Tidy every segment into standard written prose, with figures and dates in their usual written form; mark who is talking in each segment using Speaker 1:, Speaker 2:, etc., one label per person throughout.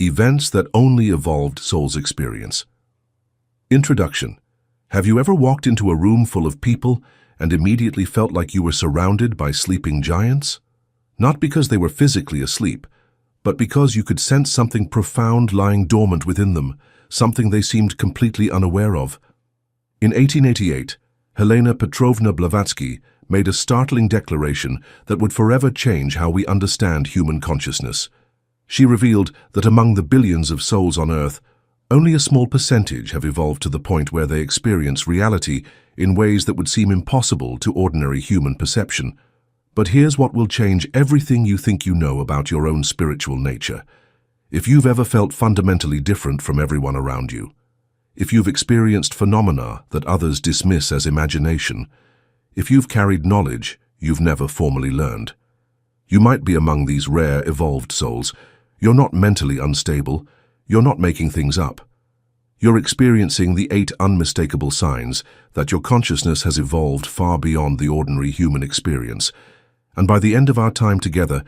Speaker 1: Events that only evolved souls experience. Introduction. Have you ever walked into a room full of people and immediately felt like you were surrounded by sleeping giants? Not because they were physically asleep, but because you could sense something profound lying dormant within them, something they seemed completely unaware of. In 1888, Helena Petrovna Blavatsky made a startling declaration that would forever change how we understand human consciousness. She revealed that among the billions of souls on Earth, only a small percentage have evolved to the point where they experience reality in ways that would seem impossible to ordinary human perception. But here's what will change everything you think you know about your own spiritual nature. If you've ever felt fundamentally different from everyone around you, if you've experienced phenomena that others dismiss as imagination, if you've carried knowledge you've never formally learned, you might be among these rare evolved souls. You're not mentally unstable. You're not making things up. You're experiencing the 8 unmistakable signs that your consciousness has evolved far beyond the ordinary human experience. And by the end of our time together,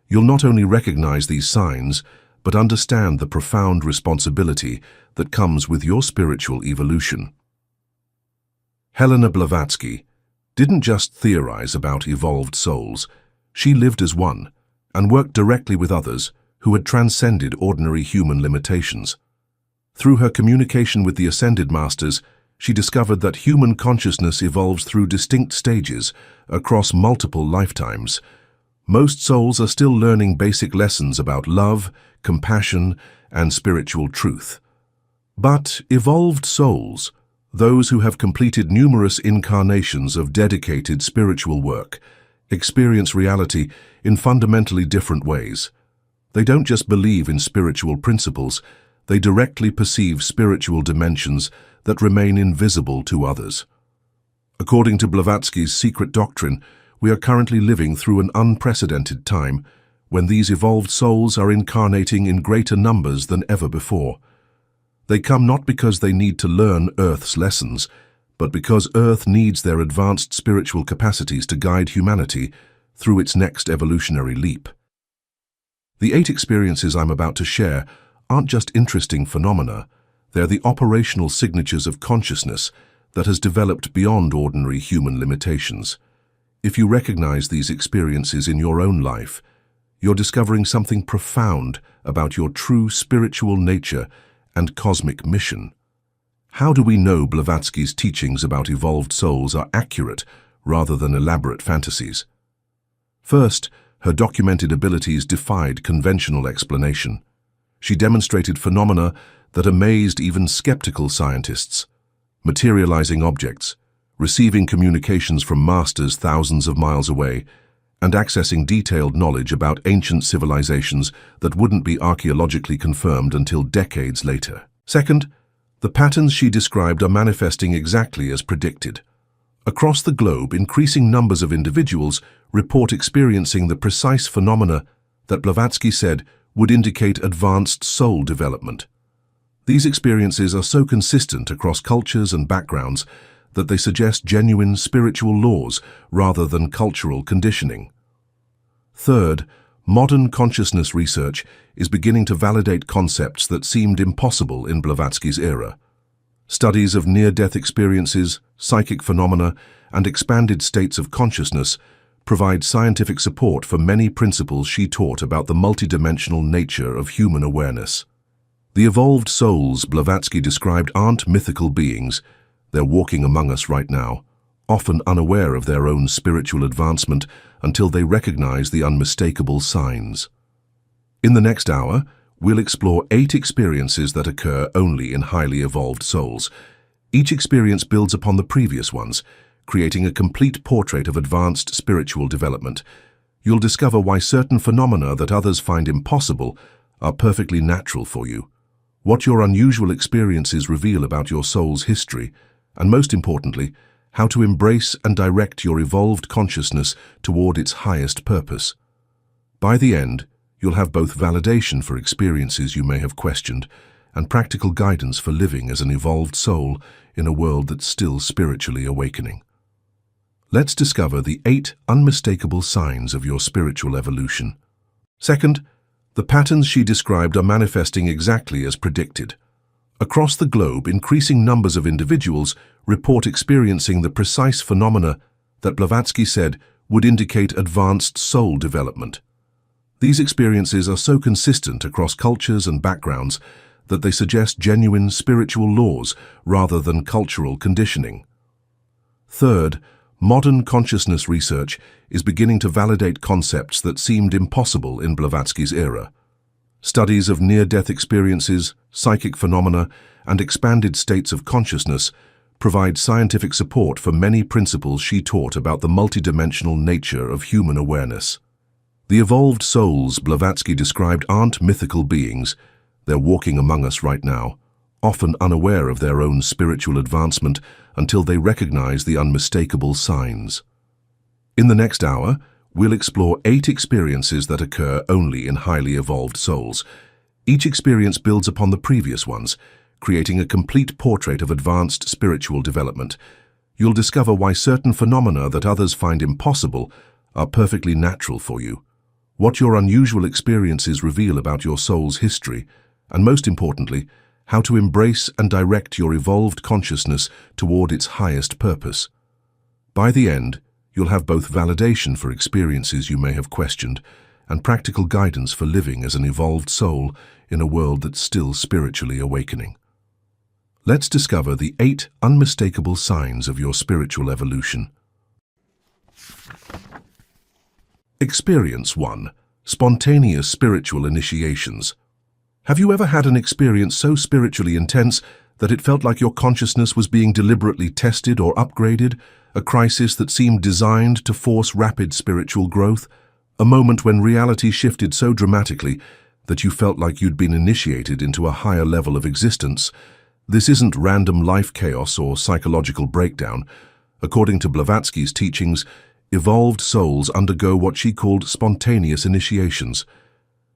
Speaker 1: you'll not only recognize these signs, but understand the profound responsibility that comes with your spiritual evolution. Helena Blavatsky didn't just theorize about evolved souls. She lived as one and worked directly with others who had transcended ordinary human limitations. Through her communication with the Ascended Masters, she discovered that human consciousness evolves through distinct stages across multiple lifetimes. Most souls are still learning basic lessons about love, compassion, and spiritual truth. But evolved souls, those who have completed numerous incarnations of dedicated spiritual work, experience reality in fundamentally different ways. They don't just believe in spiritual principles, they directly perceive spiritual dimensions that remain invisible to others. According to Blavatsky's secret doctrine, we are currently living through an unprecedented time when these evolved souls are incarnating in greater numbers than ever before. They come not because they need to learn Earth's lessons, but because Earth needs their advanced spiritual capacities to guide humanity through its next evolutionary leap. The 8 experiences I'm about to share aren't just interesting phenomena, they're the operational signatures of consciousness that has developed beyond ordinary human limitations. If you recognize these experiences in your own life, you're discovering something profound about your true spiritual nature and cosmic mission. How do we know Blavatsky's teachings about evolved souls are accurate rather than elaborate fantasies? First, her documented abilities defied conventional explanation. She demonstrated phenomena that amazed even skeptical scientists, materializing objects, receiving communications from masters thousands of miles away, and accessing detailed knowledge about ancient civilizations that wouldn't be archaeologically confirmed until decades later. Second, the patterns she described are manifesting exactly as predicted. Across the globe, increasing numbers of individuals report experiencing the precise phenomena that Blavatsky said would indicate advanced soul development. These experiences are so consistent across cultures and backgrounds that they suggest genuine spiritual laws rather than cultural conditioning. Third, modern consciousness research is beginning to validate concepts that seemed impossible in Blavatsky's era. Studies of near-death experiences, psychic phenomena, and expanded states of consciousness provide scientific support for many principles she taught about the multidimensional nature of human awareness. The evolved souls Blavatsky described aren't mythical beings. They're walking among us right now, often unaware of their own spiritual advancement until they recognize the unmistakable signs. In the next hour, we'll explore 8 experiences that occur only in highly evolved souls. Each experience builds upon the previous ones, creating a complete portrait of advanced spiritual development. You'll discover why certain phenomena that others find impossible are perfectly natural for you, what your unusual experiences reveal about your soul's history, and most importantly, how to embrace and direct your evolved consciousness toward its highest purpose. By the end, you'll have both validation for experiences you may have questioned and practical guidance for living as an evolved soul in a world that's still spiritually awakening. Let's discover the 8 unmistakable signs of your spiritual evolution. Second, The patterns she described are manifesting exactly as predicted. Across the globe, increasing numbers of individuals report experiencing the precise phenomena that Blavatsky said would indicate advanced soul development. These experiences are so consistent across cultures and backgrounds that they suggest genuine spiritual laws rather than cultural conditioning. Third, modern consciousness research is beginning to validate concepts that seemed impossible in Blavatsky's era. Studies of near-death experiences, psychic phenomena, and expanded states of consciousness provide scientific support for many principles she taught about the multidimensional nature of human awareness. The evolved souls Blavatsky described aren't mythical beings. They're walking among us right now, often unaware of their own spiritual advancement until they recognize the unmistakable signs. In the next hour, we'll explore 8 experiences that occur only in highly evolved souls. Each experience builds upon the previous ones, creating a complete portrait of advanced spiritual development. You'll discover why certain phenomena that others find impossible are perfectly natural for you, what your unusual experiences reveal about your soul's history, and most importantly, how to embrace and direct your evolved consciousness toward its highest purpose. By the end, you'll have both validation for experiences you may have questioned and practical guidance for living as an evolved soul in a world that's still spiritually awakening. Let's discover the 8 unmistakable signs of your spiritual evolution. Experience 1. Spontaneous spiritual initiations. Have you ever had an experience so spiritually intense that it felt like your consciousness was being deliberately tested or upgraded, a crisis that seemed designed to force rapid spiritual growth, a moment when reality shifted so dramatically that you felt like you'd been initiated into a higher level of existence? This isn't random life chaos or psychological breakdown. According to Blavatsky's teachings, evolved souls undergo what she called spontaneous initiations,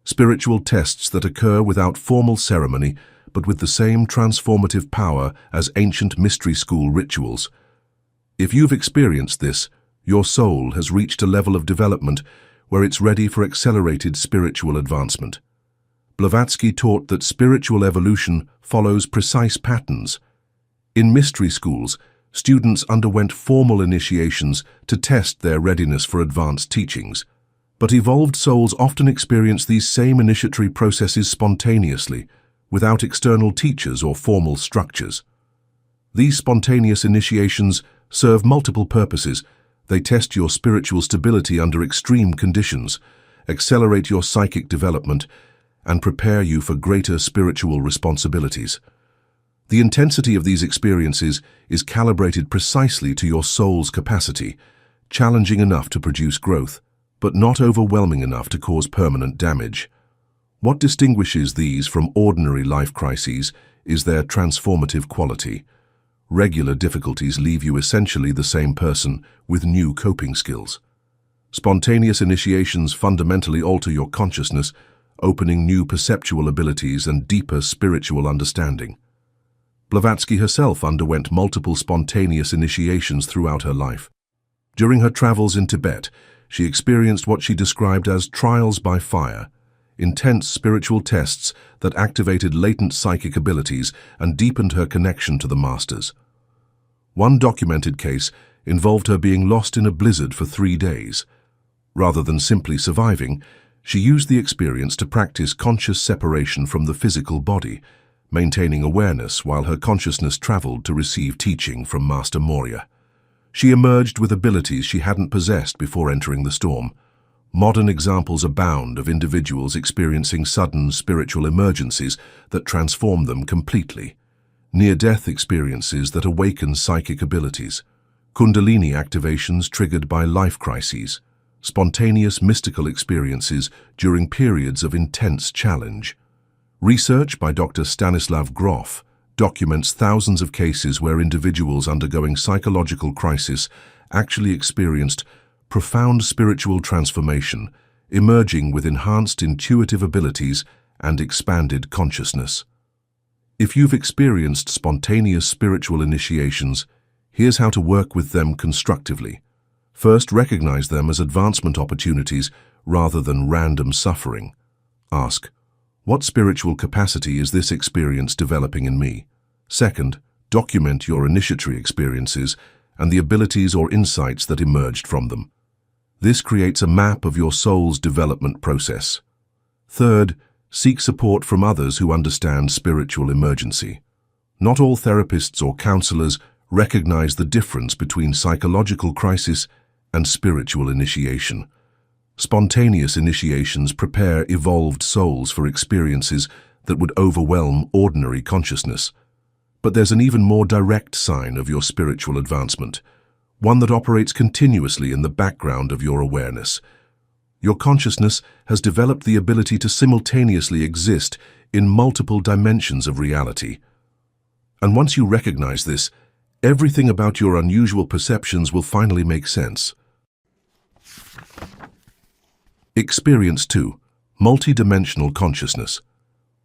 Speaker 1: spiritual tests that occur without formal ceremony but with the same transformative power as ancient mystery school rituals. If you've experienced this, your soul has reached a level of development where it's ready for accelerated spiritual advancement. Blavatsky taught that spiritual evolution follows precise patterns. In mystery schools, students underwent formal initiations to test their readiness for advanced teachings. But evolved souls often experience these same initiatory processes spontaneously, without external teachers or formal structures. These spontaneous initiations serve multiple purposes. They test your spiritual stability under extreme conditions, accelerate your psychic development, and prepare you for greater spiritual responsibilities. The intensity of these experiences is calibrated precisely to your soul's capacity, challenging enough to produce growth, but not overwhelming enough to cause permanent damage. What distinguishes these from ordinary life crises is their transformative quality. Regular difficulties leave you essentially the same person with new coping skills. Spontaneous initiations fundamentally alter your consciousness, opening new perceptual abilities and deeper spiritual understanding. Blavatsky herself underwent multiple spontaneous initiations throughout her life. During her travels in Tibet, she experienced what she described as trials by fire, intense spiritual tests that activated latent psychic abilities and deepened her connection to the masters. One documented case involved her being lost in a blizzard for 3 days. Rather than simply surviving, she used the experience to practice conscious separation from the physical body, maintaining awareness while her consciousness traveled to receive teaching from Master Morya. She emerged with abilities she hadn't possessed before entering the storm. Modern examples abound of individuals experiencing sudden spiritual emergencies that transform them completely. Near-death experiences that awaken psychic abilities. Kundalini activations triggered by life crises. Spontaneous mystical experiences during periods of intense challenge. Research by Dr. Stanislav Grof documents thousands of cases where individuals undergoing psychological crisis actually experienced profound spiritual transformation, emerging with enhanced intuitive abilities and expanded consciousness. If you've experienced spontaneous spiritual initiations, here's how to work with them constructively. First, recognize them as advancement opportunities rather than random suffering. Ask, what spiritual capacity is this experience developing in me? Second, document your initiatory experiences and the abilities or insights that emerged from them. This creates a map of your soul's development process. Third, seek support from others who understand spiritual emergency. Not all therapists or counselors recognize the difference between psychological crisis and spiritual initiation. Spontaneous initiations prepare evolved souls for experiences that would overwhelm ordinary consciousness. But there's an even more direct sign of your spiritual advancement, one that operates continuously in the background of your awareness. Your consciousness has developed the ability to simultaneously exist in multiple dimensions of reality. And once you recognize this, everything about your unusual perceptions will finally make sense. Experience 2. Multidimensional consciousness.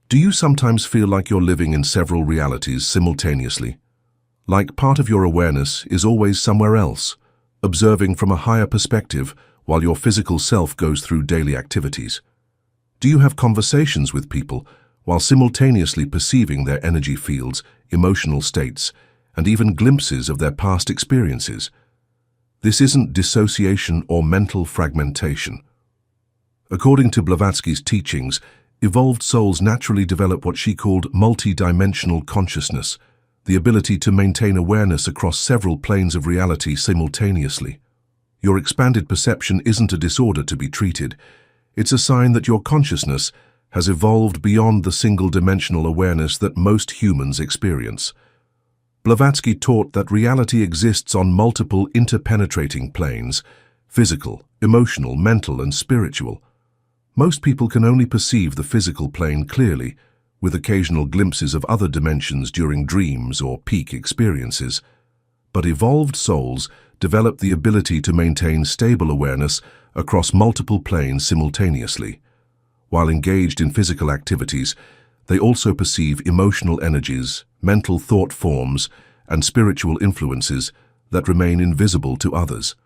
Speaker 1: Do you sometimes feel like you're living in several realities simultaneously? Like part of your awareness is always somewhere else, observing from a higher perspective while your physical self goes through daily activities? Do you have conversations with people while simultaneously perceiving their energy fields, emotional states, and even glimpses of their past experiences? This isn't dissociation or mental fragmentation. According to Blavatsky's teachings, evolved souls naturally develop what she called multi-dimensional consciousness, the ability to maintain awareness across several planes of reality simultaneously. Your expanded perception isn't a disorder to be treated. It's a sign that your consciousness has evolved beyond the single-dimensional awareness that most humans experience. Blavatsky taught that reality exists on multiple interpenetrating planes: physical, emotional, mental, and spiritual. Most people can only perceive the physical plane clearly, with occasional glimpses of other dimensions during dreams or peak experiences. But evolved souls develop the ability to maintain stable awareness across multiple planes simultaneously. While engaged in physical activities, they also perceive emotional energies, mental thought forms, and spiritual influences that remain invisible to others.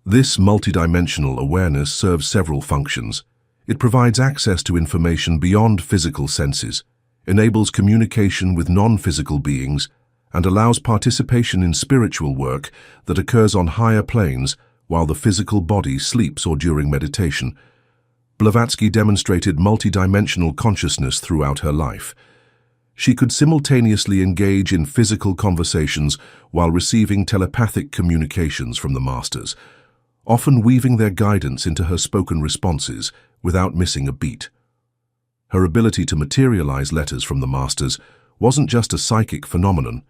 Speaker 1: This multidimensional awareness serves several functions. It provides access to information beyond physical senses, enables communication with non-physical beings, and allows participation in spiritual work that occurs on higher planes while the physical body sleeps or during meditation. Blavatsky demonstrated multidimensional consciousness throughout her life. She could simultaneously engage in physical conversations while receiving telepathic communications from the masters, often weaving their guidance into her spoken responses without missing a beat. Her ability to materialize letters from the masters wasn't just a psychic phenomenon.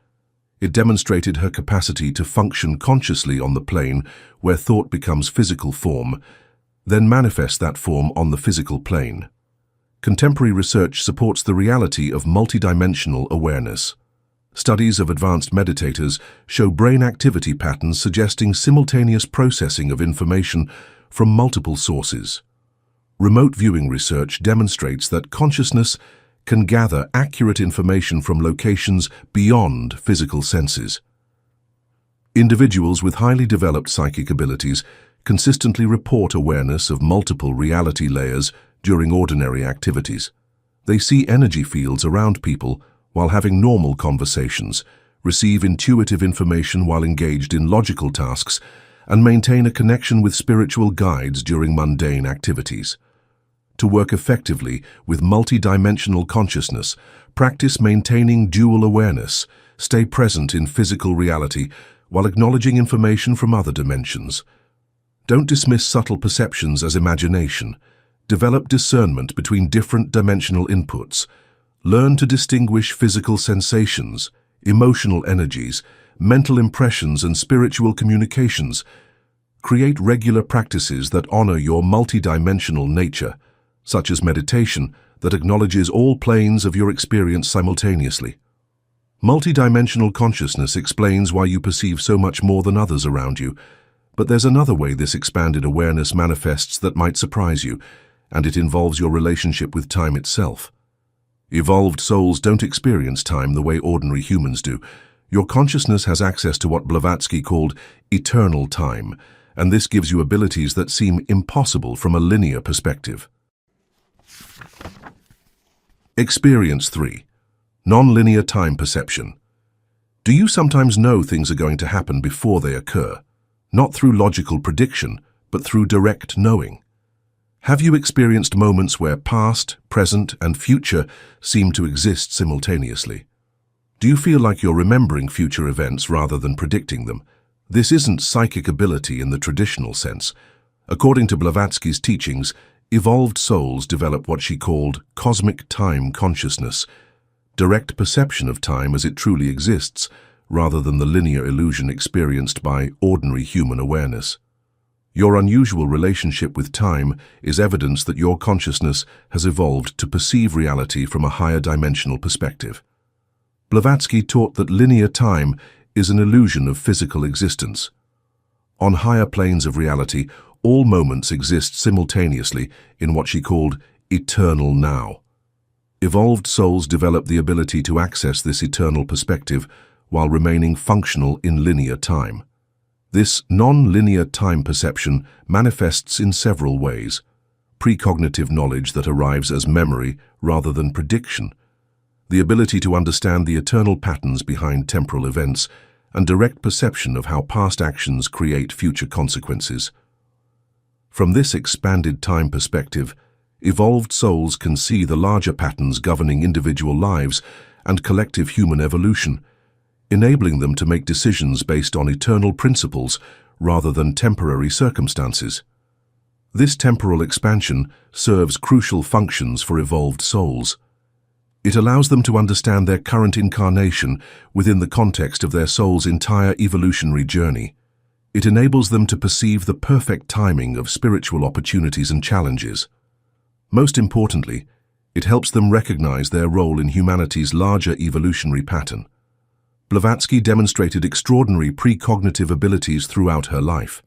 Speaker 1: It demonstrated her capacity to function consciously on the plane where thought becomes physical form, then manifest that form on the physical plane. Contemporary research supports the reality of multidimensional awareness. Studies of advanced meditators show brain activity patterns suggesting simultaneous processing of information from multiple sources. Remote viewing research demonstrates that consciousness can gather accurate information from locations beyond physical senses. Individuals with highly developed psychic abilities consistently report awareness of multiple reality layers during ordinary activities. They see energy fields around people while having normal conversations, receive intuitive information while engaged in logical tasks, and maintain a connection with spiritual guides during mundane activities. To work effectively with multidimensional consciousness, practice maintaining dual awareness, stay present in physical reality while acknowledging information from other dimensions. Don't dismiss subtle perceptions as imagination. Develop discernment between different dimensional inputs. Learn to distinguish physical sensations, emotional energies, mental impressions, and spiritual communications. Create regular practices that honor your multidimensional nature, such as meditation that acknowledges all planes of your experience simultaneously. Multidimensional consciousness explains why you perceive so much more than others around you, but there's another way this expanded awareness manifests that might surprise you, and it involves your relationship with time itself. Evolved souls don't experience time the way ordinary humans do. Your consciousness has access to what Blavatsky called eternal time, and this gives you abilities that seem impossible from a linear perspective. Experience 3. Non-linear time perception. Do you sometimes know things are going to happen before they occur? Not through logical prediction, but through direct knowing. Have you experienced moments where past, present, and future seem to exist simultaneously? Do you feel like you're remembering future events rather than predicting them? This isn't psychic ability in the traditional sense. According to Blavatsky's teachings, evolved souls develop what she called cosmic time consciousness, direct perception of time as it truly exists, rather than the linear illusion experienced by ordinary human awareness. Your unusual relationship with time is evidence that your consciousness has evolved to perceive reality from a higher dimensional perspective. Blavatsky taught that linear time is an illusion of physical existence. On higher planes of reality, all moments exist simultaneously in what she called eternal now. Evolved souls develop the ability to access this eternal perspective while remaining functional in linear time. This non-linear time perception manifests in several ways: precognitive knowledge that arrives as memory rather than prediction, the ability to understand the eternal patterns behind temporal events, and direct perception of how past actions create future consequences. From this expanded time perspective, evolved souls can see the larger patterns governing individual lives and collective human evolution, enabling them to make decisions based on eternal principles rather than temporary circumstances. This temporal expansion serves crucial functions for evolved souls. It allows them to understand their current incarnation within the context of their soul's entire evolutionary journey. It enables them to perceive the perfect timing of spiritual opportunities and challenges. Most importantly, it helps them recognize their role in humanity's larger evolutionary pattern. Blavatsky demonstrated extraordinary precognitive abilities throughout her life.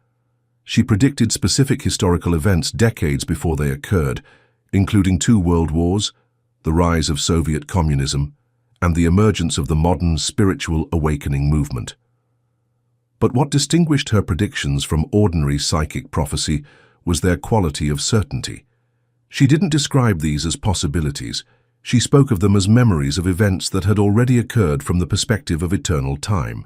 Speaker 1: She predicted specific historical events decades before they occurred, including 2 world wars, the rise of Soviet communism, and the emergence of the modern spiritual awakening movement. But what distinguished her predictions from ordinary psychic prophecy was their quality of certainty. She didn't describe these as possibilities. She spoke of them as memories of events that had already occurred from the perspective of eternal time.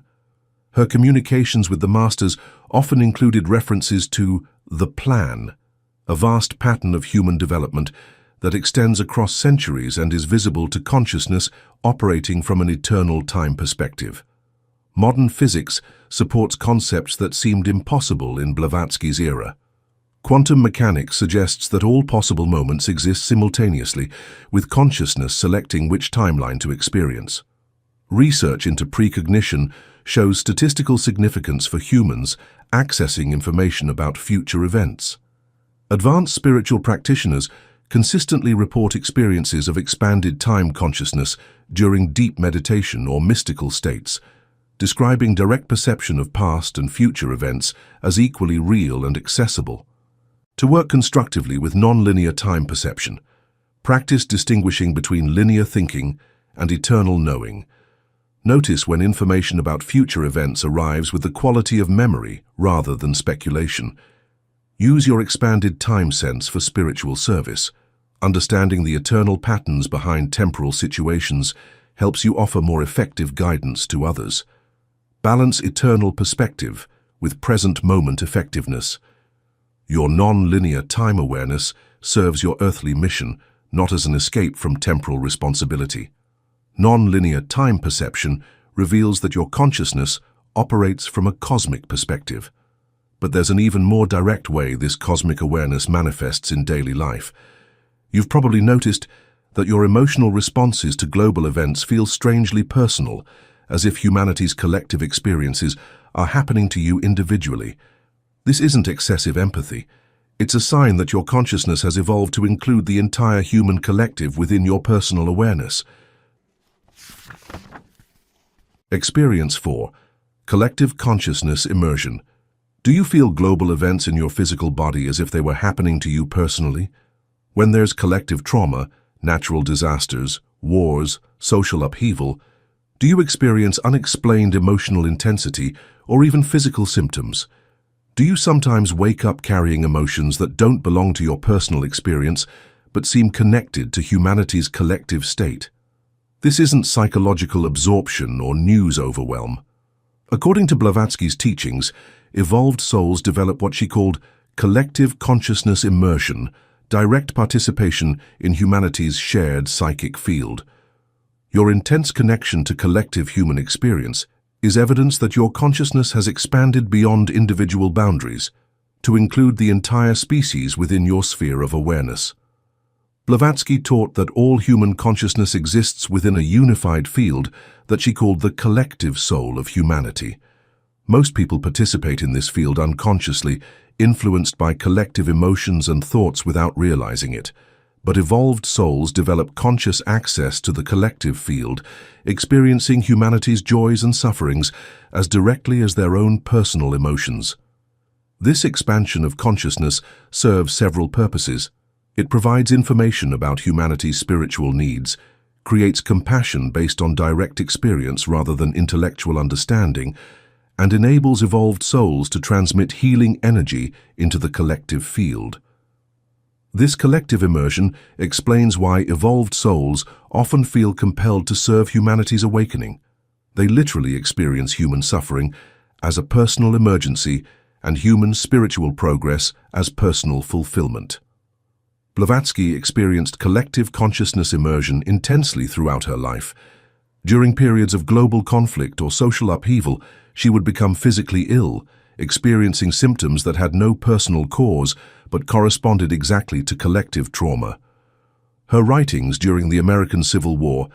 Speaker 1: Her communications with the masters often included references to the plan, a vast pattern of human development that extends across centuries and is visible to consciousness operating from an eternal time perspective. Modern physics supports concepts that seemed impossible in Blavatsky's era. Quantum mechanics suggests that all possible moments exist simultaneously, with consciousness selecting which timeline to experience. Research into precognition shows statistical significance for humans accessing information about future events. Advanced spiritual practitioners consistently report experiences of expanded time consciousness during deep meditation or mystical states, describing direct perception of past and future events as equally real and accessible. To work constructively with non-linear time perception, practice distinguishing between linear thinking and eternal knowing. Notice when information about future events arrives with the quality of memory rather than speculation. Use your expanded time sense for spiritual service. Understanding the eternal patterns behind temporal situations helps you offer more effective guidance to others. Balance eternal perspective with present moment effectiveness. Your non-linear time awareness serves your earthly mission, not as an escape from temporal responsibility. Non-linear time perception reveals that your consciousness operates from a cosmic perspective. But there's an even more direct way this cosmic awareness manifests in daily life. You've probably noticed that your emotional responses to global events feel strangely personal, as if humanity's collective experiences are happening to you individually. This isn't excessive empathy. It's a sign that your consciousness has evolved to include the entire human collective within your personal awareness. Experience 4. Collective consciousness immersion. Do you feel global events in your physical body as if they were happening to you personally? When there's collective trauma, natural disasters, wars, social upheaval, do you experience unexplained emotional intensity or even physical symptoms? Do you sometimes wake up carrying emotions that don't belong to your personal experience, but seem connected to humanity's collective state. This isn't psychological absorption or news overwhelm. According to Blavatsky's teachings, evolved souls develop what she called collective consciousness immersion, direct participation in humanity's shared psychic field. Your intense connection to collective human experience is evidence that your consciousness has expanded beyond individual boundaries to include the entire species within your sphere of awareness. Blavatsky taught that all human consciousness exists within a unified field that she called the collective soul of humanity. Most people participate in this field unconsciously, influenced by collective emotions and thoughts without realizing it. But evolved souls develop conscious access to the collective field, experiencing humanity's joys and sufferings as directly as their own personal emotions. This expansion of consciousness serves several purposes. It provides information about humanity's spiritual needs, creates compassion based on direct experience rather than intellectual understanding, and enables evolved souls to transmit healing energy into the collective field. This collective immersion explains why evolved souls often feel compelled to serve humanity's awakening. They literally experience human suffering as a personal emergency and human spiritual progress as personal fulfillment. Blavatsky experienced collective consciousness immersion intensely throughout her life. During periods of global conflict or social upheaval, she would become physically ill, experiencing symptoms that had no personal cause but corresponded exactly to collective trauma. Her writings during the American Civil War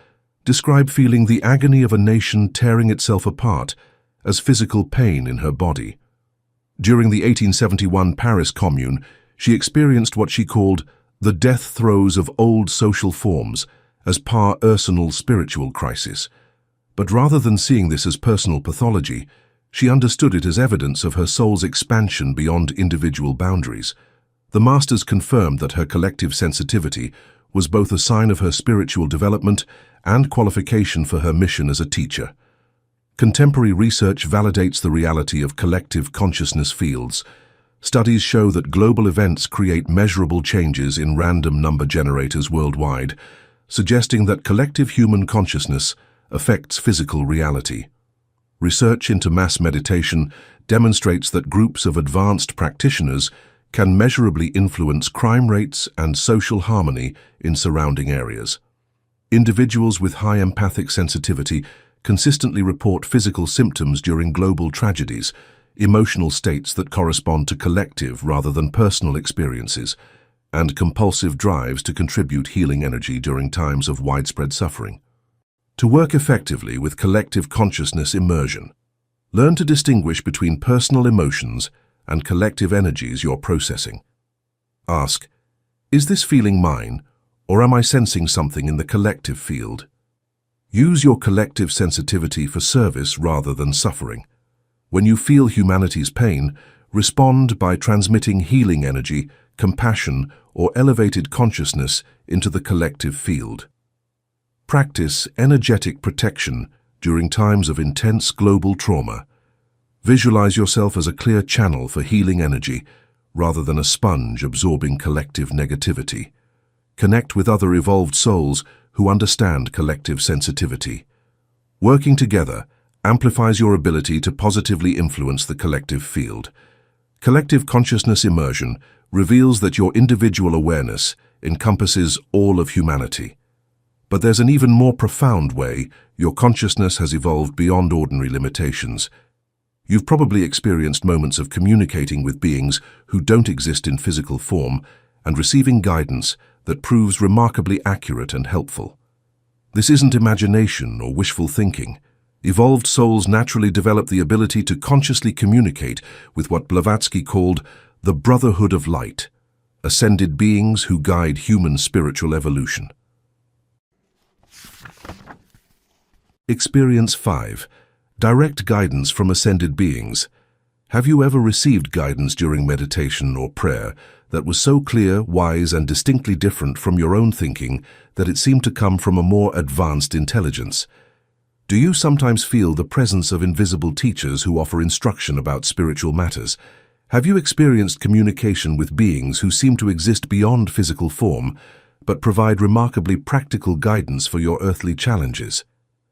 Speaker 1: describe feeling the agony of a nation tearing itself apart as physical pain in her body. During the 1871 Paris Commune, she experienced what she called the death throes of old social forms as par-personal spiritual crisis. But rather than seeing this as personal pathology, she understood it as evidence of her soul's expansion beyond individual boundaries. The masters confirmed that her collective sensitivity was both a sign of her spiritual development and qualification for her mission as a teacher. Contemporary research validates the reality of collective consciousness fields. Studies show that global events create measurable changes in random number generators worldwide, suggesting that collective human consciousness affects physical reality. Research into mass meditation demonstrates that groups of advanced practitioners can measurably influence crime rates and social harmony in surrounding areas. Individuals with high empathic sensitivity consistently report physical symptoms during global tragedies, emotional states that correspond to collective rather than personal experiences, and compulsive drives to contribute healing energy during times of widespread suffering. To work effectively with collective consciousness immersion, learn to distinguish between personal emotions and collective energies you're processing. Ask, is this feeling mine, or am I sensing something in the collective field? Use your collective sensitivity for service rather than suffering. When you feel humanity's pain, respond by transmitting healing energy, compassion, or elevated consciousness into the collective field. Practice energetic protection during times of intense global trauma. Visualize yourself as a clear channel for healing energy, rather than a sponge absorbing collective negativity. Connect with other evolved souls who understand collective sensitivity. Working together amplifies your ability to positively influence the collective field. Collective consciousness immersion reveals that your individual awareness encompasses all of humanity. But there's an even more profound way your consciousness has evolved beyond ordinary limitations. You've probably experienced moments of communicating with beings who don't exist in physical form and receiving guidance that proves remarkably accurate and helpful. This isn't imagination or wishful thinking. Evolved souls naturally develop the ability to consciously communicate with what Blavatsky called the Brotherhood of Light, ascended beings who guide human spiritual evolution. Experience 5. Direct guidance from ascended beings. Have you ever received guidance during meditation or prayer that was so clear, wise, and distinctly different from your own thinking that it seemed to come from a more advanced intelligence? Do you sometimes feel the presence of invisible teachers who offer instruction about spiritual matters? Have you experienced communication with beings who seem to exist beyond physical form, but provide remarkably practical guidance for your earthly challenges.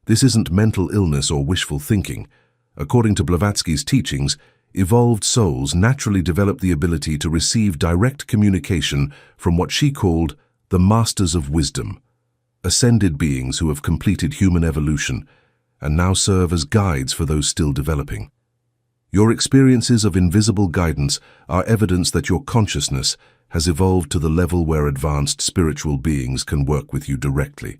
Speaker 1: This isn't mental illness or wishful thinking. According to Blavatsky's teachings, evolved souls naturally develop the ability to receive direct communication from what she called the Masters of Wisdom, ascended beings who have completed human evolution and now serve as guides for those still developing. Your experiences of invisible guidance are evidence that your consciousness has evolved to the level where advanced spiritual beings can work with you directly.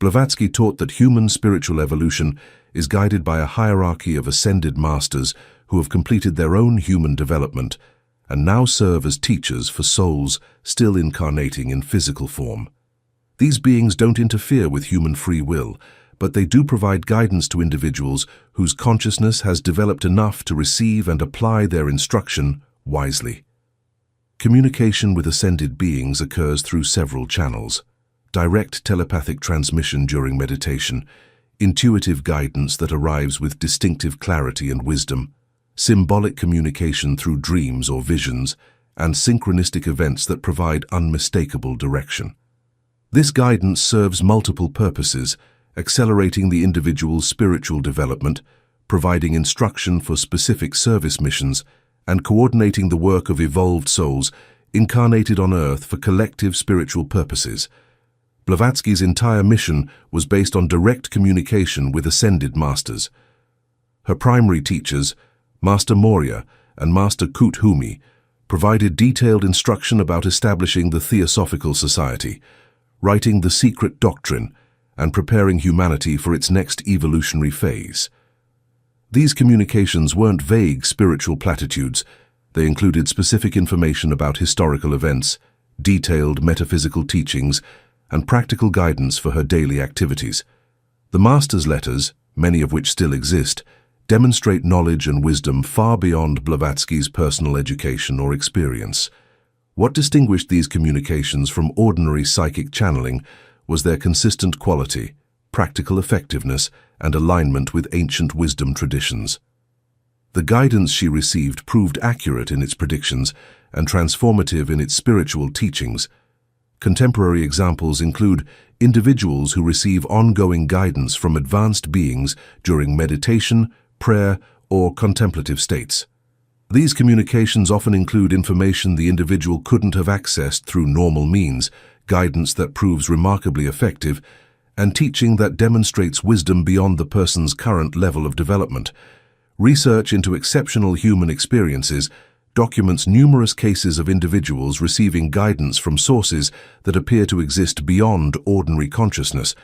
Speaker 1: Blavatsky taught that human spiritual evolution is guided by a hierarchy of ascended masters who have completed their own human development and now serve as teachers for souls still incarnating in physical form. These beings don't interfere with human free will, but they do provide guidance to individuals whose consciousness has developed enough to receive and apply their instruction wisely. Communication with ascended beings occurs through several channels: direct telepathic transmission during meditation, intuitive guidance that arrives with distinctive clarity and wisdom, symbolic communication through dreams or visions, and synchronistic events that provide unmistakable direction. This guidance serves multiple purposes, accelerating the individual's spiritual development, providing instruction for specific service missions, and coordinating the work of evolved souls incarnated on Earth for collective spiritual purposes. Blavatsky's entire mission was based on direct communication with ascended masters. Her primary teachers, Master Maurya and Master Kuthumi, provided detailed instruction about establishing the Theosophical Society, writing the secret doctrine, and preparing humanity for its next evolutionary phase. These communications weren't vague spiritual platitudes. They included specific information about historical events, detailed metaphysical teachings, and practical guidance for her daily activities. The Master's letters, many of which still exist, demonstrate knowledge and wisdom far beyond Blavatsky's personal education or experience. What distinguished these communications from ordinary psychic channeling was their consistent quality, practical effectiveness, and alignment with ancient wisdom traditions. The guidance she received proved accurate in its predictions and transformative in its spiritual teachings. Contemporary examples include individuals who receive ongoing guidance from advanced beings during meditation, prayer, or contemplative states. These communications often include information the individual couldn't have accessed through normal means, guidance that proves remarkably effective, and teaching that demonstrates wisdom beyond the person's current level of development. Research into exceptional human experiences documents numerous cases of individuals receiving guidance from sources that appear to exist beyond ordinary consciousness,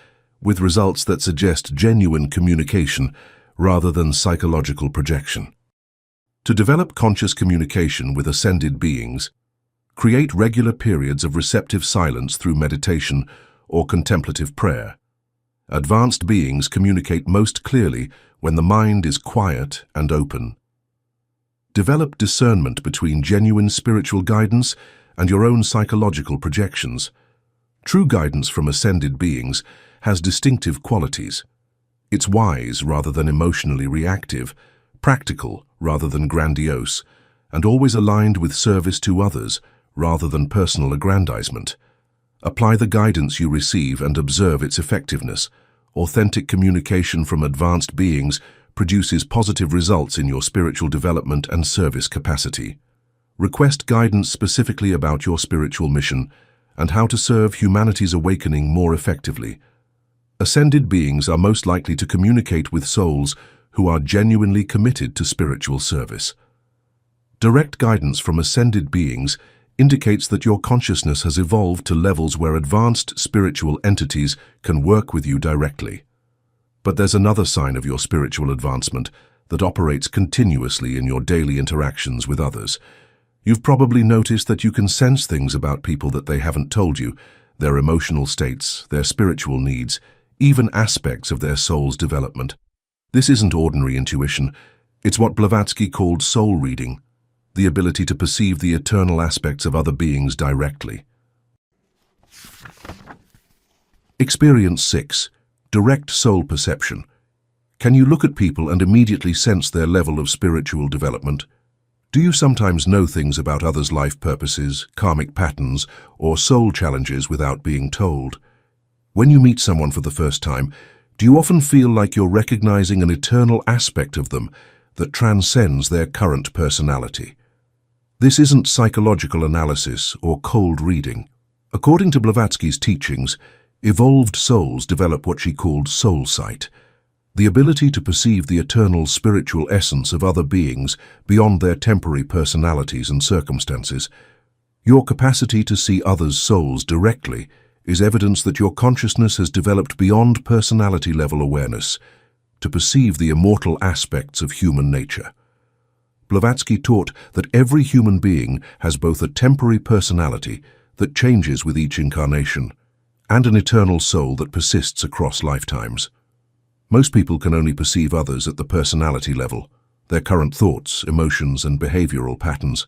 Speaker 1: with results that suggest genuine communication rather than psychological projection. To develop conscious communication with ascended beings, create regular periods of receptive silence through meditation or contemplative prayer. Advanced beings communicate most clearly when the mind is quiet and open. Develop discernment between genuine spiritual guidance and your own psychological projections. True guidance from ascended beings has distinctive qualities. It's wise rather than emotionally reactive, practical rather than grandiose, and always aligned with service to others rather than personal aggrandizement. Apply the guidance you receive and observe its effectiveness. Authentic communication from advanced beings produces positive results in your spiritual development and service capacity. Request guidance specifically about your spiritual mission and how to serve humanity's awakening more effectively. Ascended beings are most likely to communicate with souls who are genuinely committed to spiritual service. Direct guidance from ascended beings indicates that your consciousness has evolved to levels where advanced spiritual entities can work with you directly. But there's another sign of your spiritual advancement that operates continuously in your daily interactions with others. You've probably noticed that you can sense things about people that they haven't told you, their emotional states, their spiritual needs, even aspects of their soul's development. This isn't ordinary intuition. It's what Blavatsky called soul reading, the ability to perceive the eternal aspects of other beings directly. Experience 6. Direct soul perception. Can you look at people and immediately sense their level of spiritual development? Do you sometimes know things about others' life purposes, karmic patterns, or soul challenges without being told? When you meet someone for the first time, do you often feel like you're recognizing an eternal aspect of them that transcends their current personality? This isn't psychological analysis or cold reading. According to Blavatsky's teachings, evolved souls develop what she called soul sight, the ability to perceive the eternal spiritual essence of other beings beyond their temporary personalities and circumstances. Your capacity to see others' souls directly is evidence that your consciousness has developed beyond personality-level awareness to perceive the immortal aspects of human nature. Blavatsky taught that every human being has both a temporary personality that changes with each incarnation and an eternal soul that persists across lifetimes. Most people can only perceive others at the personality level, their current thoughts, emotions, and behavioral patterns.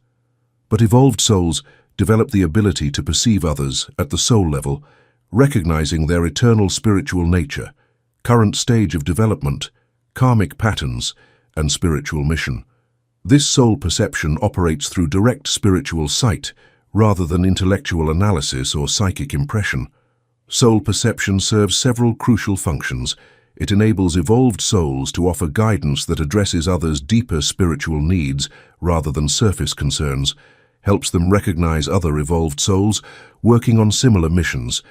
Speaker 1: But evolved souls develop the ability to perceive others at the soul level, recognizing their eternal spiritual nature, current stage of development, karmic patterns, and spiritual mission. This soul perception operates through direct spiritual sight rather than intellectual analysis or psychic impression. Soul perception serves several crucial functions. It enables evolved souls to offer guidance that addresses others' deeper spiritual needs rather than surface concerns, helps them recognize other evolved souls working on similar missions,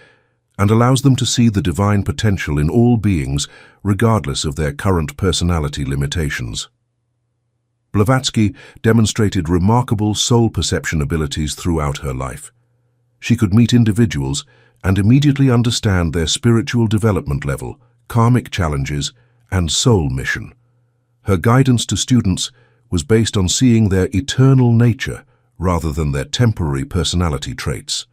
Speaker 1: and allows them to see the divine potential in all beings regardless of their current personality limitations. Blavatsky demonstrated remarkable soul perception abilities throughout her life. She could meet individuals and immediately understand their spiritual development level, karmic challenges, and soul mission. Her guidance to students was based on seeing their eternal nature rather than their temporary personality traits.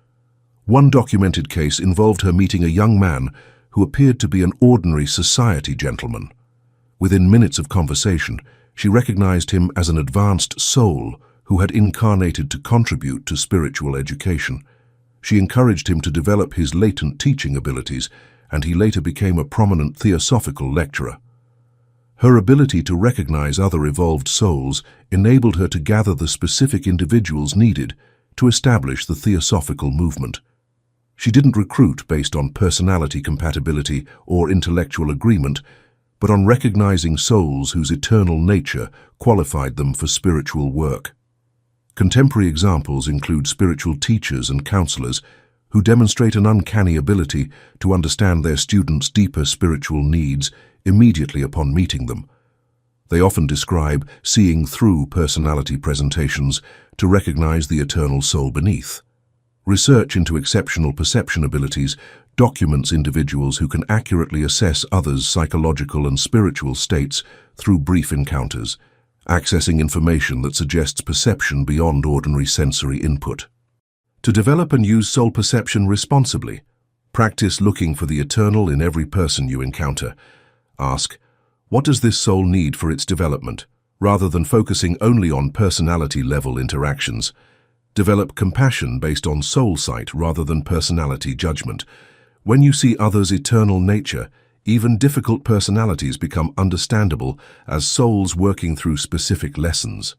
Speaker 1: One documented case involved her meeting a young man who appeared to be an ordinary society gentleman. Within minutes of conversation, she recognized him as an advanced soul who had incarnated to contribute to spiritual education. She encouraged him to develop his latent teaching abilities, and he later became a prominent theosophical lecturer. Her ability to recognize other evolved souls enabled her to gather the specific individuals needed to establish the theosophical movement. She didn't recruit based on personality compatibility or intellectual agreement, but on recognizing souls whose eternal nature qualified them for spiritual work. Contemporary examples include spiritual teachers and counselors who demonstrate an uncanny ability to understand their students' deeper spiritual needs immediately upon meeting them. They often describe seeing through personality presentations to recognize the eternal soul beneath. Research into exceptional perception abilities documents individuals who can accurately assess others' psychological and spiritual states through brief encounters, accessing information that suggests perception beyond ordinary sensory input. To develop and use soul perception responsibly, practice looking for the eternal in every person you encounter. Ask, what does this soul need for its development, rather than focusing only on personality-level interactions. Develop compassion based on soul sight rather than personality judgment. When you see others' eternal nature, even difficult personalities become understandable as souls working through specific lessons.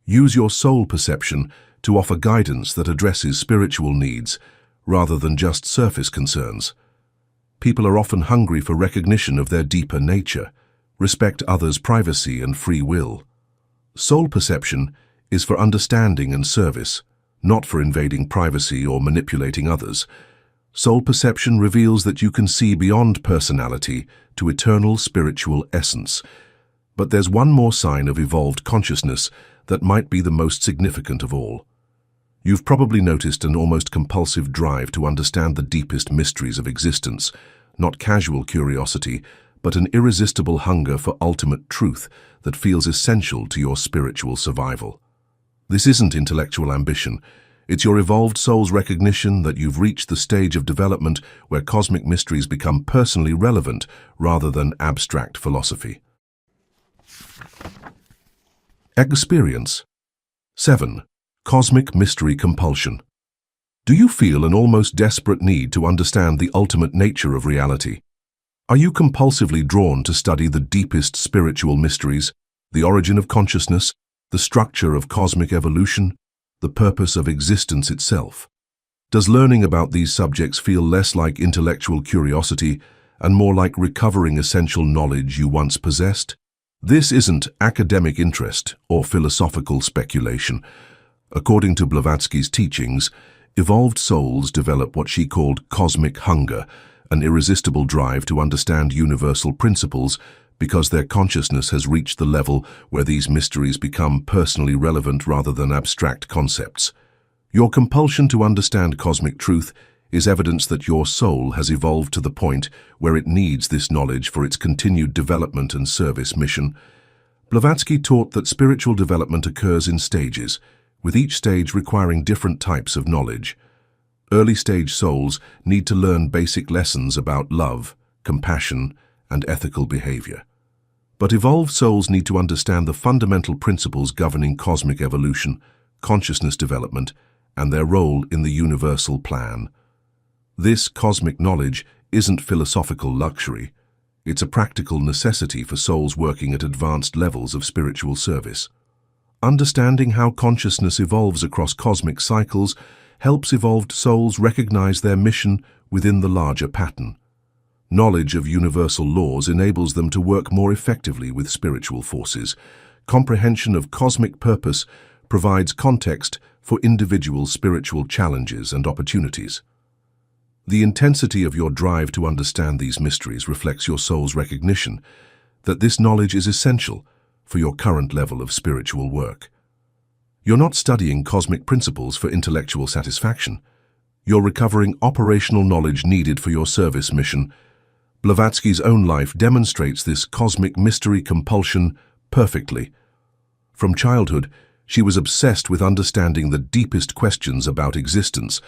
Speaker 1: Use your soul perception to offer guidance that addresses spiritual needs rather than just surface concerns. People are often hungry for recognition of their deeper nature. Respect others' privacy and free will. Soul perception is for understanding and service, not for invading privacy or manipulating others. Soul perception reveals that you can see beyond personality to eternal spiritual essence. But there's one more sign of evolved consciousness that might be the most significant of all. You've probably noticed an almost compulsive drive to understand the deepest mysteries of existence, not casual curiosity, but an irresistible hunger for ultimate truth that feels essential to your spiritual survival. This isn't intellectual ambition. It's your evolved soul's recognition that you've reached the stage of development where cosmic mysteries become personally relevant rather than abstract philosophy. Experience. 7. Cosmic mystery compulsion. Do you feel an almost desperate need to understand the ultimate nature of reality? Are you compulsively drawn to study the deepest spiritual mysteries, the origin of consciousness, The structure of cosmic evolution, the purpose of existence itself. Does learning about these subjects feel less like intellectual curiosity and more like recovering essential knowledge you once possessed? This isn't academic interest or philosophical speculation. According to Blavatsky's teachings, evolved souls develop what she called cosmic hunger, an irresistible drive to understand universal principles because their consciousness has reached the level where these mysteries become personally relevant rather than abstract concepts. Your compulsion to understand cosmic truth is evidence that your soul has evolved to the point where it needs this knowledge for its continued development and service mission. Blavatsky taught that spiritual development occurs in stages, with each stage requiring different types of knowledge. Early-stage souls need to learn basic lessons about love, compassion, and ethical behavior. But evolved souls need to understand the fundamental principles governing cosmic evolution, consciousness development, and their role in the universal plan. This cosmic knowledge isn't philosophical luxury. It's a practical necessity for souls working at advanced levels of spiritual service. Understanding how consciousness evolves across cosmic cycles helps evolved souls recognize their mission within the larger pattern. Knowledge of universal laws enables them to work more effectively with spiritual forces. Comprehension of cosmic purpose provides context for individual spiritual challenges and opportunities. The intensity of your drive to understand these mysteries reflects your soul's recognition that this knowledge is essential for your current level of spiritual work. You're not studying cosmic principles for intellectual satisfaction. You're recovering operational knowledge needed for your service mission. Blavatsky's own life demonstrates this cosmic mystery compulsion perfectly. From childhood, she was obsessed with understanding the deepest questions about existence,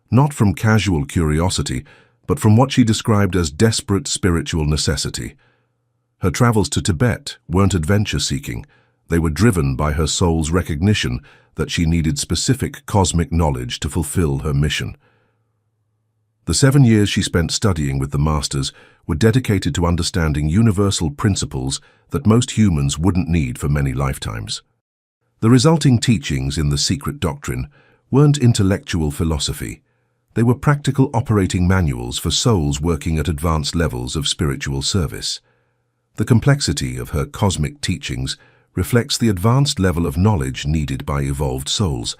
Speaker 1: not from casual curiosity, but from what she described as desperate spiritual necessity. Her travels to Tibet weren't adventure-seeking. They were driven by her soul's recognition that she needed specific cosmic knowledge to fulfill her mission. The 7 years she spent studying with the masters were dedicated to understanding universal principles that most humans wouldn't need for many lifetimes. The resulting teachings in the secret doctrine weren't intellectual philosophy. They were practical operating manuals for souls working at advanced levels of spiritual service. The complexity of her cosmic teachings reflects the advanced level of knowledge needed by evolved souls.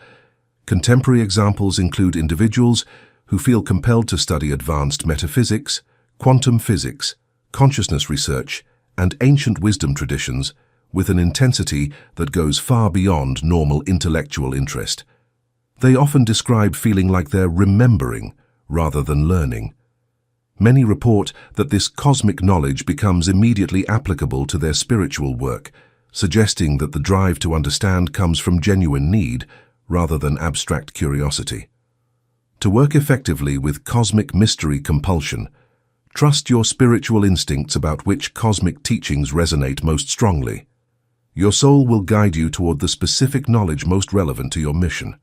Speaker 1: Contemporary examples include individuals who feel compelled to study advanced metaphysics, quantum physics, consciousness research, and ancient wisdom traditions with an intensity that goes far beyond normal intellectual interest. They often describe feeling like they're remembering rather than learning. Many report that this cosmic knowledge becomes immediately applicable to their spiritual work, suggesting that the drive to understand comes from genuine need rather than abstract curiosity. To work effectively with cosmic mystery compulsion, trust your spiritual instincts about which cosmic teachings resonate most strongly. Your soul will guide you toward the specific knowledge most relevant to your mission.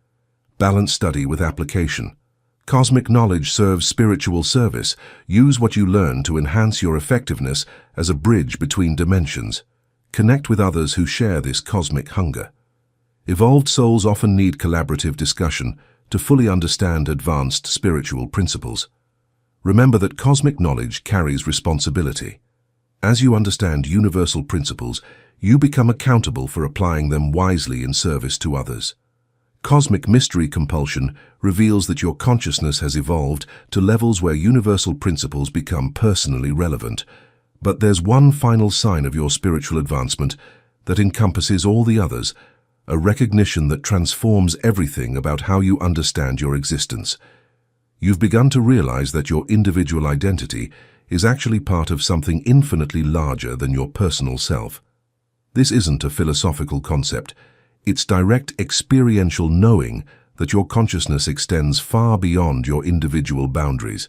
Speaker 1: Balance study with application. Cosmic knowledge serves spiritual service. Use what you learn to enhance your effectiveness as a bridge between dimensions. Connect with others who share this cosmic hunger. Evolved souls often need collaborative discussion to fully understand advanced spiritual principles. Remember that cosmic knowledge carries responsibility. As you understand universal principles, you become accountable for applying them wisely in service to others. Cosmic mystery compulsion reveals that your consciousness has evolved to levels where universal principles become personally relevant. But there's one final sign of your spiritual advancement that encompasses all the others, a recognition that transforms everything about how you understand your existence. You've begun to realize that your individual identity is actually part of something infinitely larger than your personal self. This isn't a philosophical concept. It's direct experiential knowing that your consciousness extends far beyond your individual boundaries.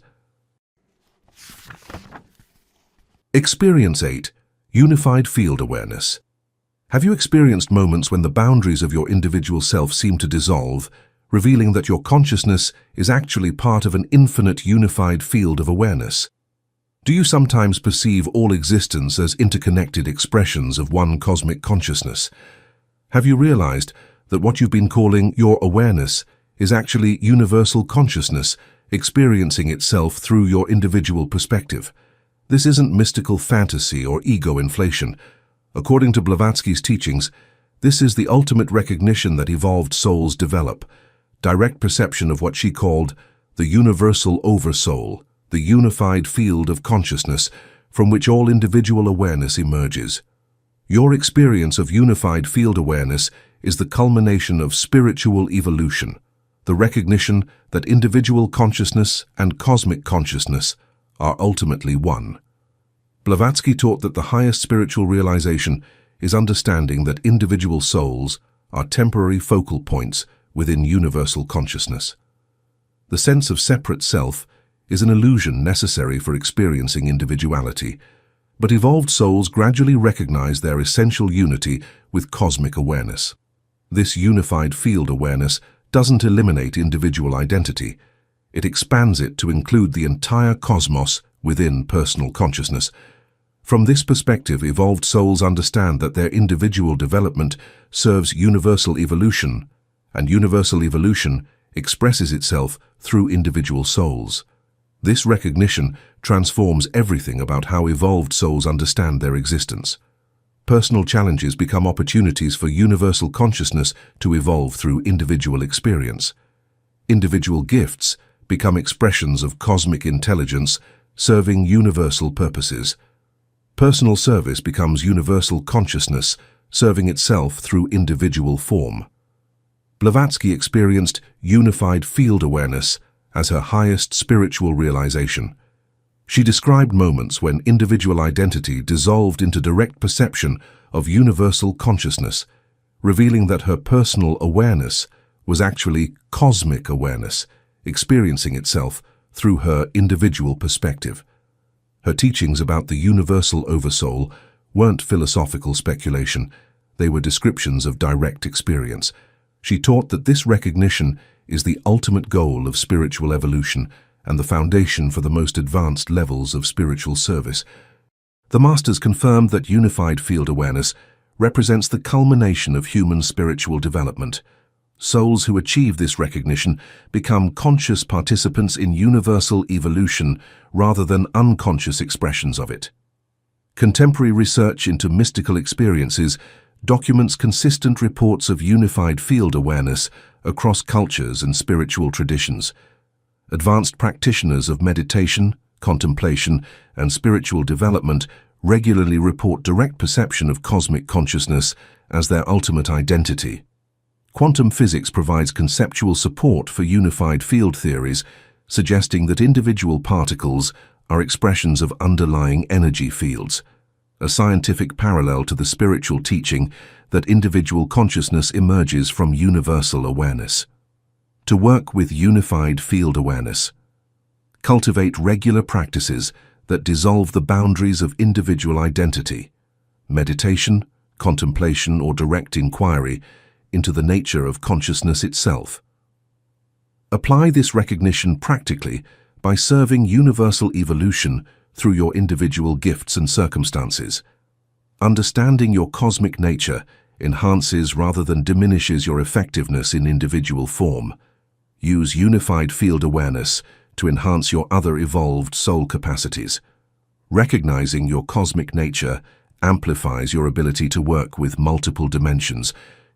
Speaker 1: Experience 8. Unified Field Awareness. Have you experienced moments when the boundaries of your individual self seem to dissolve, revealing that your consciousness is actually part of an infinite unified field of awareness? Do you sometimes perceive all existence as interconnected expressions of one cosmic consciousness? Have you realized that what you've been calling your awareness is actually universal consciousness experiencing itself through your individual perspective? This isn't mystical fantasy or ego inflation. According to Blavatsky's teachings, this is the ultimate recognition that evolved souls develop, direct perception of what she called the universal oversoul, the unified field of consciousness from which all individual awareness emerges. Your experience of unified field awareness is the culmination of spiritual evolution, the recognition that individual consciousness and cosmic consciousness are ultimately one. Blavatsky taught that the highest spiritual realization is understanding that individual souls are temporary focal points within universal consciousness. The sense of separate self is an illusion necessary for experiencing individuality, but evolved souls gradually recognize their essential unity with cosmic awareness. This unified field awareness doesn't eliminate individual identity. It expands it to include the entire cosmos within personal consciousness. From this perspective, evolved souls understand that their individual development serves universal evolution, and universal evolution expresses itself through individual souls. This recognition transforms everything about how evolved souls understand their existence. Personal challenges become opportunities for universal consciousness to evolve through individual experience. Individual gifts become expressions of cosmic intelligence serving universal purposes. Personal service becomes universal consciousness serving itself through individual form. Blavatsky experienced unified field awareness as her highest spiritual realization. She described moments when individual identity dissolved into direct perception of universal consciousness, revealing that her personal awareness was actually cosmic awareness, experiencing itself through her individual perspective. Her teachings about the universal oversoul weren't philosophical speculation, they were descriptions of direct experience. She taught that this recognition is the ultimate goal of spiritual evolution and the foundation for the most advanced levels of spiritual service. The Masters confirmed that unified field awareness represents the culmination of human spiritual development. Souls who achieve this recognition become conscious participants in universal evolution rather than unconscious expressions of it. Contemporary research into mystical experiences documents consistent reports of unified field awareness across cultures and spiritual traditions. Advanced practitioners of meditation, contemplation, and spiritual development regularly report direct perception of cosmic consciousness as their ultimate identity. Quantum physics provides conceptual support for unified field theories, suggesting that individual particles are expressions of underlying energy fields, a scientific parallel to the spiritual teaching that individual consciousness emerges from universal awareness. To work with unified field awareness, cultivate regular practices that dissolve the boundaries of individual identity, meditation, contemplation, or direct inquiry into the nature of consciousness itself. Apply this recognition practically by serving universal evolution through your individual gifts and circumstances. Understanding your cosmic nature enhances rather than diminishes your effectiveness in individual form. Use unified field awareness to enhance your other evolved soul capacities. Recognizing your cosmic nature amplifies your ability to work with multiple dimensions,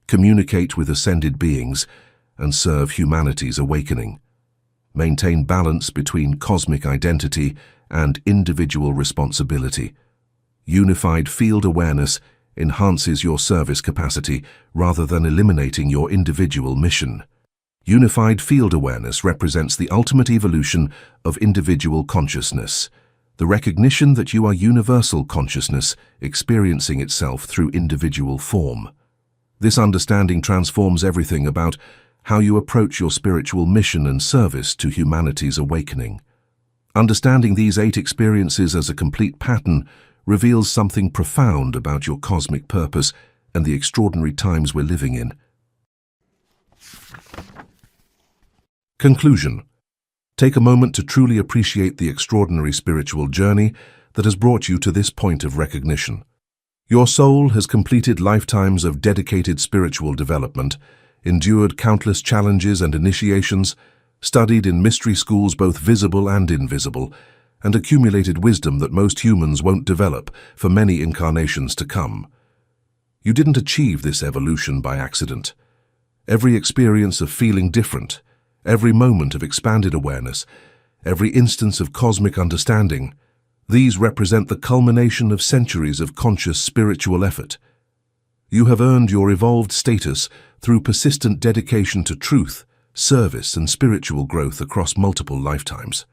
Speaker 1: communicate with ascended beings, and serve humanity's awakening. Maintain balance between cosmic identity and individual responsibility. Unified field awareness enhances your service capacity rather than eliminating your individual mission. Unified field awareness represents the ultimate evolution of individual consciousness, the recognition that you are universal consciousness experiencing itself through individual form. This understanding transforms everything about how you approach your spiritual mission and service to humanity's awakening. Understanding these 8 experiences as a complete pattern reveals something profound about your cosmic purpose and the extraordinary times we're living in. Conclusion. Take a moment to truly appreciate the extraordinary spiritual journey that has brought you to this point of recognition. Your soul has completed lifetimes of dedicated spiritual development, endured countless challenges and initiations, studied in mystery schools both visible and invisible, and accumulated wisdom that most humans won't develop for many incarnations to come. You didn't achieve this evolution by accident. Every experience of feeling different, every moment of expanded awareness, every instance of cosmic understanding, these represent the culmination of centuries of conscious spiritual effort. You have earned your evolved status through persistent dedication to truth, service, and spiritual growth across multiple lifetimes.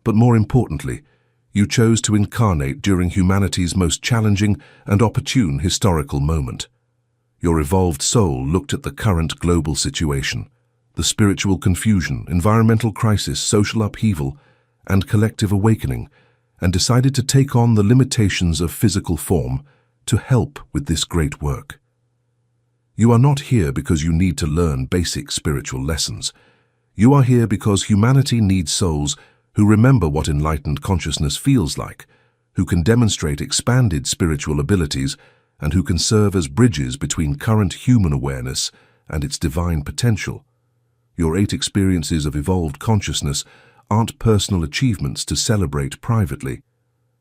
Speaker 1: But more importantly, you chose to incarnate during humanity's most challenging and opportune historical moment. Your evolved soul looked at the current global situation, the spiritual confusion, environmental crisis, social upheaval, and collective awakening, and decided to take on the limitations of physical form to help with this great work. You are not here because you need to learn basic spiritual lessons. You are here because humanity needs souls who remember what enlightened consciousness feels like, who can demonstrate expanded spiritual abilities, and who can serve as bridges between current human awareness and its divine potential. Your 8 experiences of evolved consciousness aren't personal achievements to celebrate privately.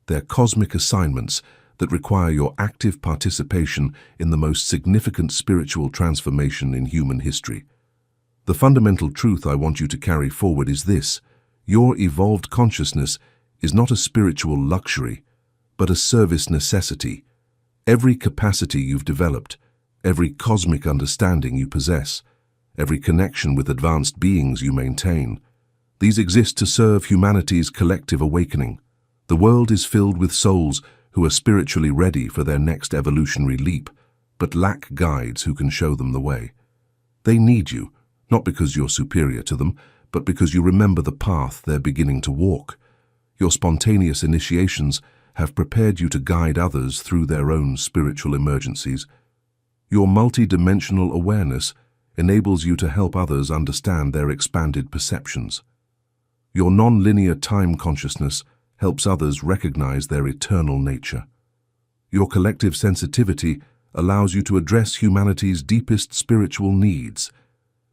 Speaker 1: They're cosmic assignments that require your active participation in the most significant spiritual transformation in human history. The fundamental truth I want you to carry forward is this: your evolved consciousness is not a spiritual luxury, but a service necessity. Every capacity you've developed, every cosmic understanding you possess, every connection with advanced beings you maintain, these exist to serve humanity's collective awakening. The world is filled with souls who are spiritually ready for their next evolutionary leap, but lack guides who can show them the way. They need you, not because you're superior to them, but because you remember the path they're beginning to walk. Your spontaneous initiations have prepared you to guide others through their own spiritual emergencies. Your multi-dimensional awareness enables you to help others understand their expanded perceptions. Your non-linear time consciousness helps others recognize their eternal nature. Your collective sensitivity allows you to address humanity's deepest spiritual needs.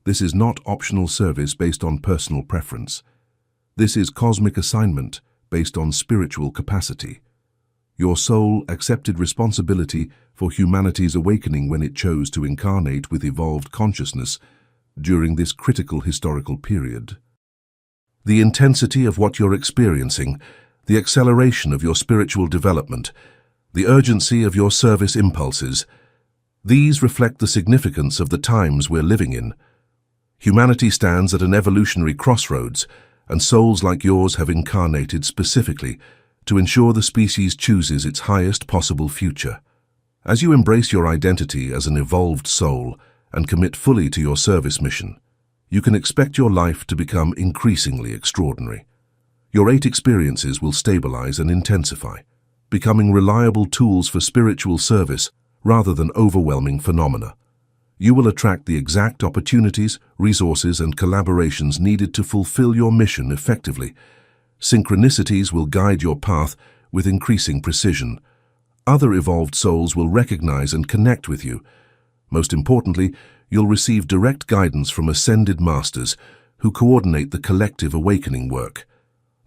Speaker 1: This is not optional service based on personal preference. This is cosmic assignment based on spiritual capacity. Your soul accepted responsibility for humanity's awakening when it chose to incarnate with evolved consciousness during this critical historical period. The intensity of what you're experiencing, the acceleration of your spiritual development, the urgency of your service impulses, these reflect the significance of the times we're living in. Humanity stands at an evolutionary crossroads, and souls like yours have incarnated specifically to ensure the species chooses its highest possible future. As you embrace your identity as an evolved soul and commit fully to your service mission, you can expect your life to become increasingly extraordinary. Your 8 experiences will stabilize and intensify, becoming reliable tools for spiritual service rather than overwhelming phenomena. You will attract the exact opportunities, resources, and collaborations needed to fulfill your mission effectively. Synchronicities will guide your path with increasing precision. Other evolved souls will recognize and connect with you. Most importantly, you'll receive direct guidance from ascended masters who coordinate the collective awakening work.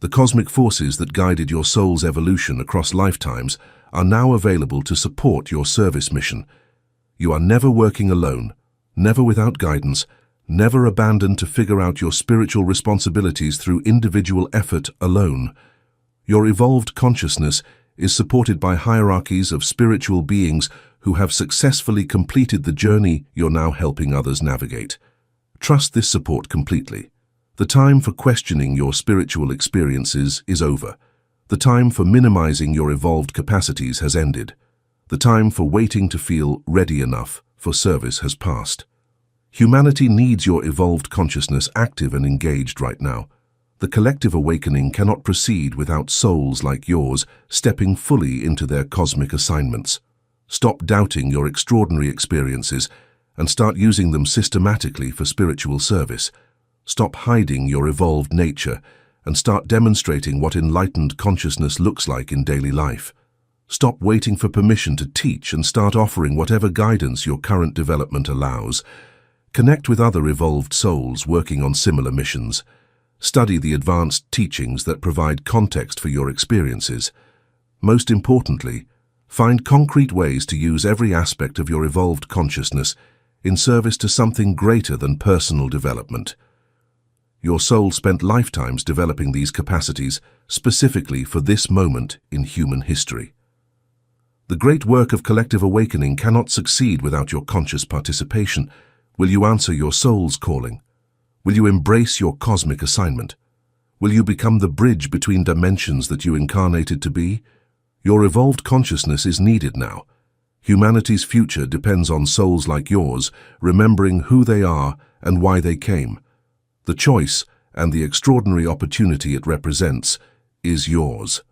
Speaker 1: The cosmic forces that guided your soul's evolution across lifetimes are now available to support your service mission. You are never working alone, never without guidance, never abandoned to figure out your spiritual responsibilities through individual effort alone. Your evolved consciousness is supported by hierarchies of spiritual beings who have successfully completed the journey you're now helping others navigate. Trust this support completely. The time for questioning your spiritual experiences is over. The time for minimizing your evolved capacities has ended. The time for waiting to feel ready enough for service has passed. Humanity needs your evolved consciousness active and engaged right now. The collective awakening cannot proceed without souls like yours stepping fully into their cosmic assignments. Stop doubting your extraordinary experiences and start using them systematically for spiritual service. Stop hiding your evolved nature and start demonstrating what enlightened consciousness looks like in daily life. Stop waiting for permission to teach and start offering whatever guidance your current development allows. Connect with other evolved souls working on similar missions. Study the advanced teachings that provide context for your experiences. Most importantly, find concrete ways to use every aspect of your evolved consciousness in service to something greater than personal development. Your soul spent lifetimes developing these capacities specifically for this moment in human history. The great work of collective awakening cannot succeed without your conscious participation. Will you answer your soul's calling? Will you embrace your cosmic assignment? Will you become the bridge between dimensions that you incarnated to be? Your evolved consciousness is needed now. Humanity's future depends on souls like yours, remembering who they are and why they came. The choice, and the extraordinary opportunity it represents, is yours.